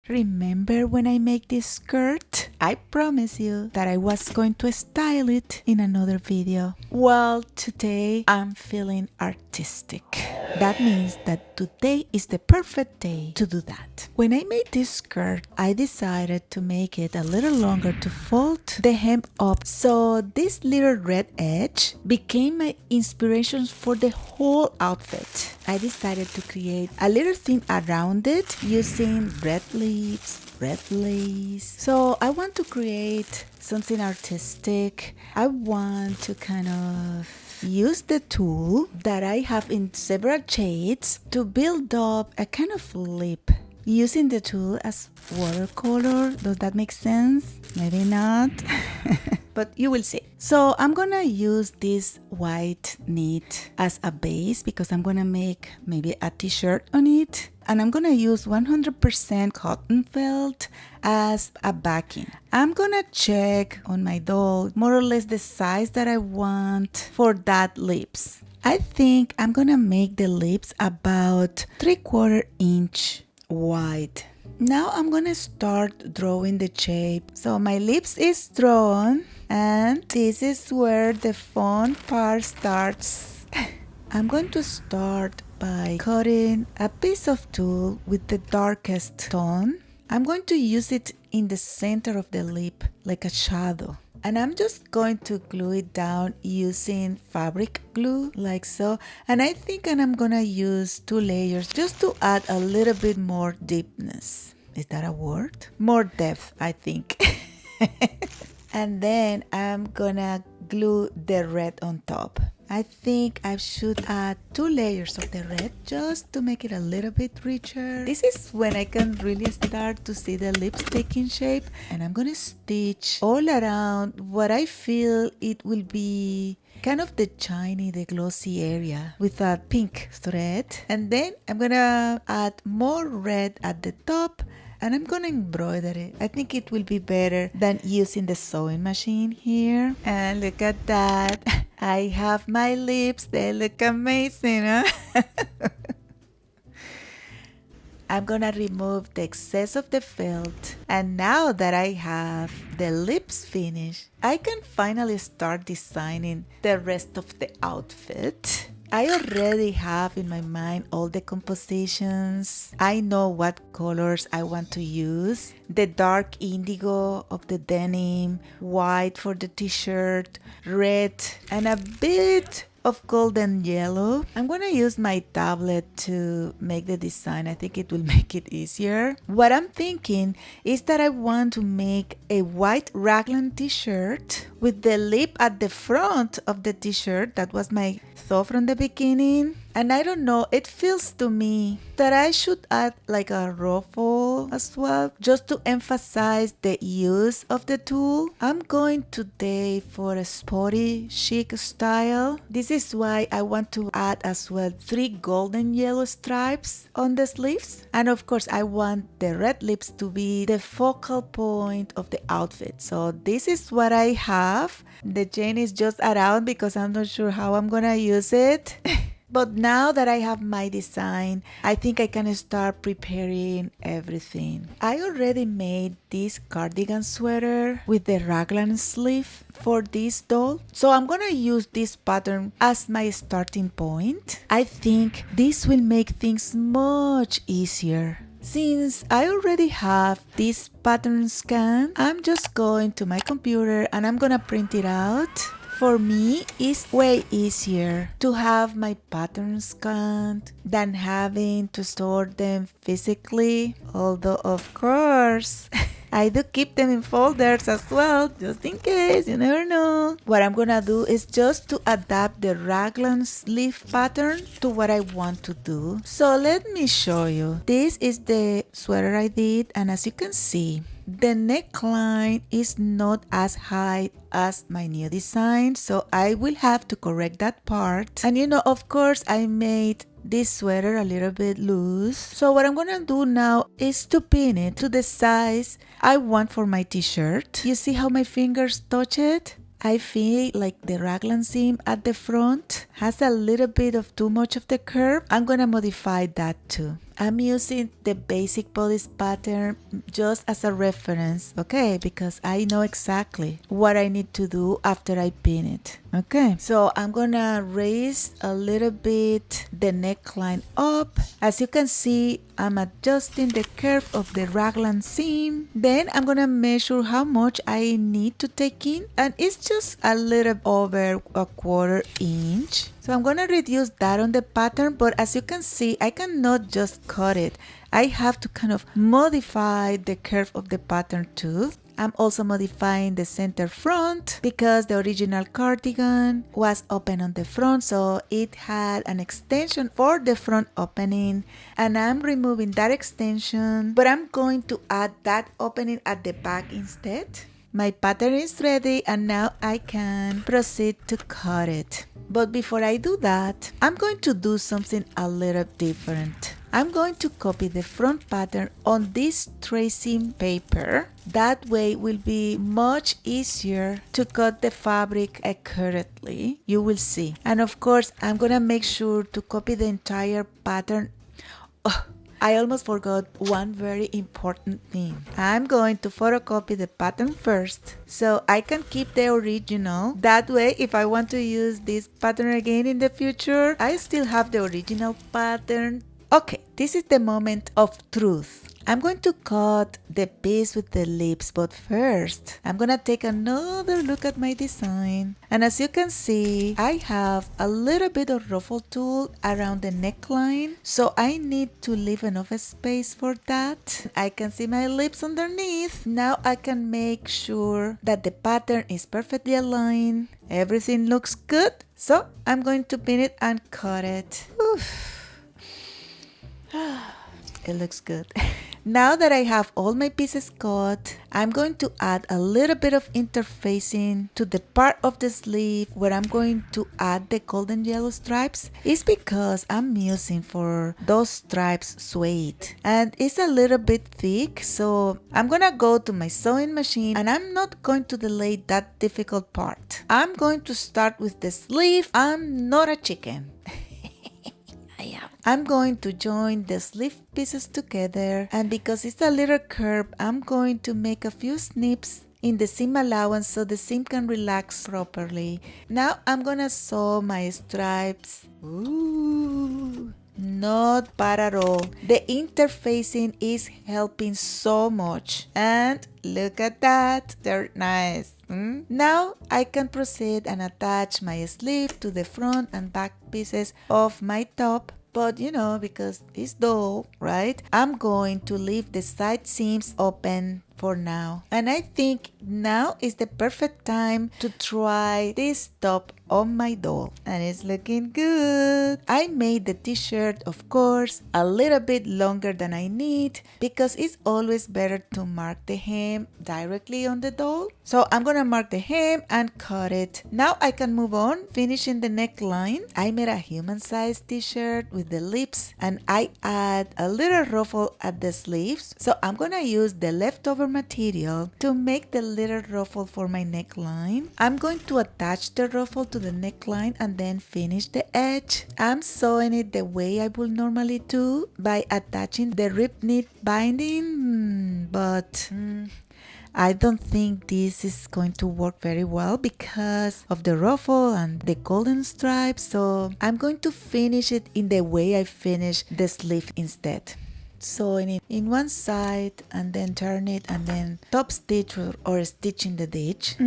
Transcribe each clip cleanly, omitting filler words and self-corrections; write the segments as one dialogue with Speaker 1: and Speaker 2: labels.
Speaker 1: Remember when I made this skirt? I promised you that I was going to style it in another video. Well, today I'm feeling artistic. That means that today is the perfect day to do that. When I made this skirt, I decided to make it a little longer to fold the hem up. So this little red edge became my inspiration for the whole outfit. I decided to create a little thing around it using red leaves, red lace. So I want to create something artistic. I want to kind of use the tulle that I have in several shades to build up a kind of lip. Using the tulle as watercolor. Does that make sense? Maybe not. But you will see. So I'm gonna use this white knit as a base because I'm gonna make maybe a t-shirt on it. And I'm gonna use 100% cotton felt as a backing. I'm gonna check on my doll more or less the size that I want for that lips. I think I'm gonna make the lips about 3/4 inch wide. Now I'm gonna start drawing the shape. So my lips is drawn and this is where the fun part starts. I'm going to start by cutting a piece of tulle with the darkest tone. I'm going to use it in the center of the lip like a shadow. And I'm just going to glue it down using fabric glue like so. And I think I'm gonna use 2 layers just to add a little bit more deepness. Is that a word? More depth, I think. And then I'm gonna glue the red on top. I think I should add 2 layers of the red just to make it a little bit richer. This is when I can really start to see the lips taking shape. And I'm gonna stitch all around what I feel it will be kind of the shiny, the glossy area with a pink thread. And then I'm gonna add more red at the top and I'm gonna embroider it. I think it will be better than using the sewing machine here. And look at that. I have my lips, they look amazing, huh? I'm gonna remove the excess of the felt. And now that I have the lips finished, I can finally start designing the rest of the outfit. I already have in my mind all the compositions. I know what colors I want to use. The dark indigo of the denim, white for the t-shirt, red, and a bit of golden yellow. I'm gonna use my tablet to make the design. I think it will make it easier. What I'm thinking is that I want to make a white raglan t-shirt with the lip at the front of the t-shirt. That was my thought from the beginning. And I don't know, it feels to me that I should add like a ruffle as well, just to emphasize the use of the tulle. I'm going today for a sporty chic style. This is why I want to add as well 3 golden yellow stripes on the sleeves. And of course, I want the red lips to be the focal point of the outfit. So this is what I have. The chain is just around because I'm not sure how I'm gonna use it. But now that I have my design, I think I can start preparing everything. I already made this cardigan sweater with the raglan sleeve for this doll. So I'm gonna use this pattern as my starting point. I think this will make things much easier. Since I already have this pattern scan, I'm just going to my computer and I'm gonna print it out. For me, it's way easier to have my patterns scanned than having to store them physically. Although, of course, I do keep them in folders as well, just in case, you never know. What I'm gonna do is just to adapt the raglan sleeve pattern to what I want to do. So let me show you. This is the sweater I did, and as you can see, the neckline is not as high as my new design, so I will have to correct that part. And you know, of course, I made this sweater a little bit loose. So what I'm gonna do now is to pin it to the size I want for my t-shirt. You see how my fingers touch it? I feel like the raglan seam at the front has a little bit of too much of the curve. I'm gonna modify that too. I'm using the basic bodice pattern just as a reference, okay? Because I know exactly what I need to do after I pin it, okay? So I'm gonna raise a little bit the neckline up. As you can see, I'm adjusting the curve of the raglan seam. Then I'm gonna measure how much I need to take in, and it's just a little over a 1/4 inch. So I'm gonna reduce that on the pattern, but as you can see, I cannot just cut it. I have to kind of modify the curve of the pattern too. I'm also modifying the center front because the original cardigan was open on the front, so it had an extension for the front opening, and I'm removing that extension, but I'm going to add that opening at the back instead. My pattern is ready, and now I can proceed to cut it. But before I do that, I'm going to do something a little different. I'm going to copy the front pattern on this tracing paper. That way it will be much easier to cut the fabric accurately. You will see. And of course, I'm gonna make sure to copy the entire pattern. Oh, I almost forgot one very important thing. I'm going to photocopy the pattern first so I can keep the original. That way, if I want to use this pattern again in the future, I still have the original pattern. Okay, this is the moment of truth. I'm going to cut the piece with the lips, but first I'm gonna take another look at my design. And as you can see, I have a little bit of ruffle tulle around the neckline, so I need to leave enough space for that. I can see my lips underneath. Now I can make sure that the pattern is perfectly aligned. Everything looks good, so I'm going to pin it and cut it. Oof. It looks good. Now that I have all my pieces cut, I'm going to add a little bit of interfacing to the part of the sleeve where I'm going to add the golden yellow stripes. It's because I'm using for those stripes suede, and it's a little bit thick, so I'm gonna go to my sewing machine and I'm not going to delay that difficult part. I'm going to start with the sleeve. I'm not a chicken. I'm going to join the sleeve pieces together, and because it's a little curve, I'm going to make a few snips in the seam allowance so the seam can relax properly. Now I'm gonna sew my stripes. Ooh, not bad at all. The interfacing is helping so much, and look at that, they're nice. Now I can proceed and attach my sleeve to the front and back pieces of my top. But you know, because it's dull, right? I'm going to leave the side seams open for now. And I think now is the perfect time to try this top on my doll. And it's looking good. I made the t-shirt, of course, a little bit longer than I need because it's always better to mark the hem directly on the doll. So I'm gonna mark the hem and cut it. Now I can move on, finishing the neckline. I made a human-sized t-shirt with the lips, and I add a little ruffle at the sleeves. So I'm gonna use the leftover material to make the little ruffle for my neckline. I'm going to attach the ruffle to the neckline and then finish the edge. I'm sewing it the way I would normally do by attaching the rib knit binding, but I don't think this is going to work very well because of the ruffle and the golden stripes, so I'm going to finish it in the way I finish the sleeve instead. Sewing it in one side and then turn it and then top stitch or stitch in the ditch.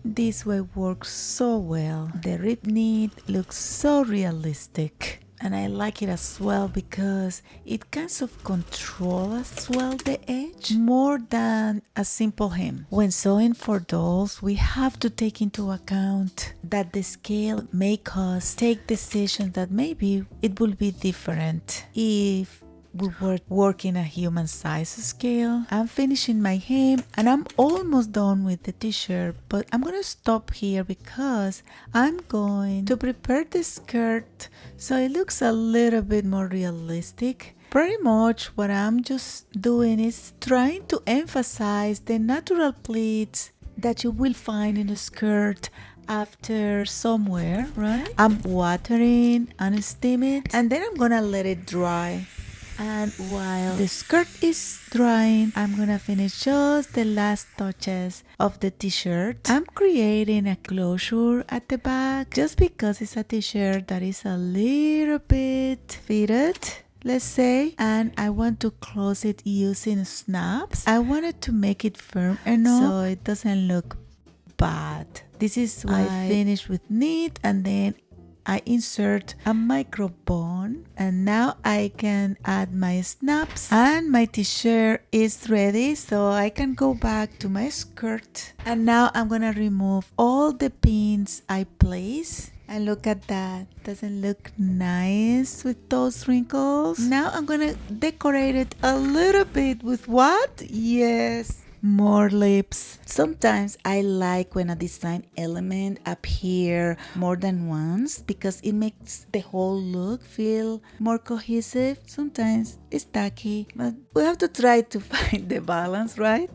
Speaker 1: This way works so well. The rib knit looks so realistic. And I like it as well because it kind of controls as well the edge more than a simple hem. When sewing for dolls, we have to take into account that the scale make us take decisions that maybe it will be different if we were working a human size scale. I'm finishing my hem and I'm almost done with the t-shirt, but I'm gonna stop here because I'm going to prepare the skirt so it looks a little bit more realistic. Pretty much what I'm just doing is trying to emphasize the natural pleats that you will find in a skirt after somewhere, right? I'm watering and steaming, and then I'm gonna let it dry. And while the skirt is drying, I'm gonna finish just the last touches of the t-shirt. I'm creating a closure at the back just because it's a t-shirt that is a little bit fitted, let's say, and I want to close it using snaps. I wanted to make it firm enough so it doesn't look bad. This is why I finish with knit, and then I insert a micro bone, and now I can add my snaps, and my t-shirt is ready, so I can go back to my skirt. And now I'm gonna remove all the pins I place. And look at that, doesn't look nice with those wrinkles? Now I'm gonna decorate it a little bit with what? Yes, more lips. Sometimes I like when a design element appear more than once because it makes the whole look feel more cohesive. Sometimes it's tacky, but we have to try to find the balance, right?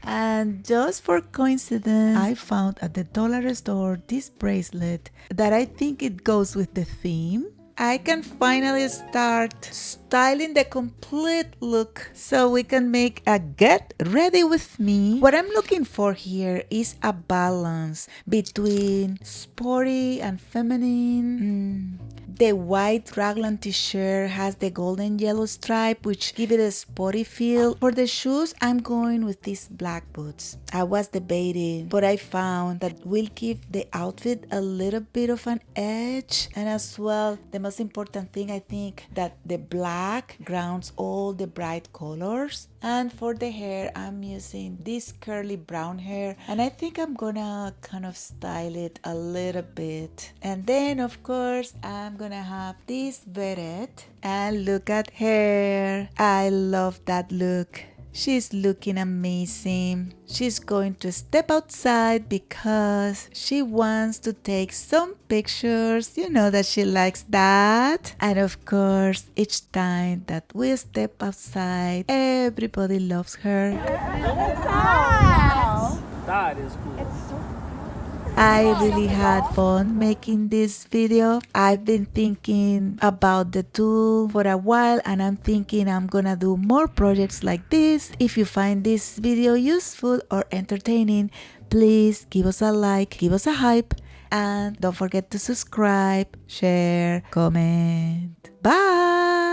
Speaker 1: And just for coincidence, I found at the dollar store this bracelet that I think it goes with the theme. I can finally start styling the complete look so we can make a get ready with me. What I'm looking for here is a balance between sporty and feminine. The white raglan t-shirt has the golden yellow stripe, which give it a sporty feel. For the shoes, I'm going with these black boots. I was debating, but I found that will give the outfit a little bit of an edge. And as well, the most important thing, I think that the black grounds all the bright colors. And for the hair, I'm using this curly brown hair, and I think I'm gonna kind of style it a little bit. And then of course I'm gonna have this beret, and look at her. I love that look. She's looking amazing. She's going to step outside because she wants to take some pictures. You know that she likes that. And of course, each time that we step outside, everybody loves her.
Speaker 2: Wow. That is cool. It's so
Speaker 1: I really had fun making this video. I've been thinking about the tool for a while, and I'm thinking I'm gonna do more projects like this. If you find this video useful or entertaining, please give us a like, give us a hype, and don't forget to subscribe, share, comment. Bye!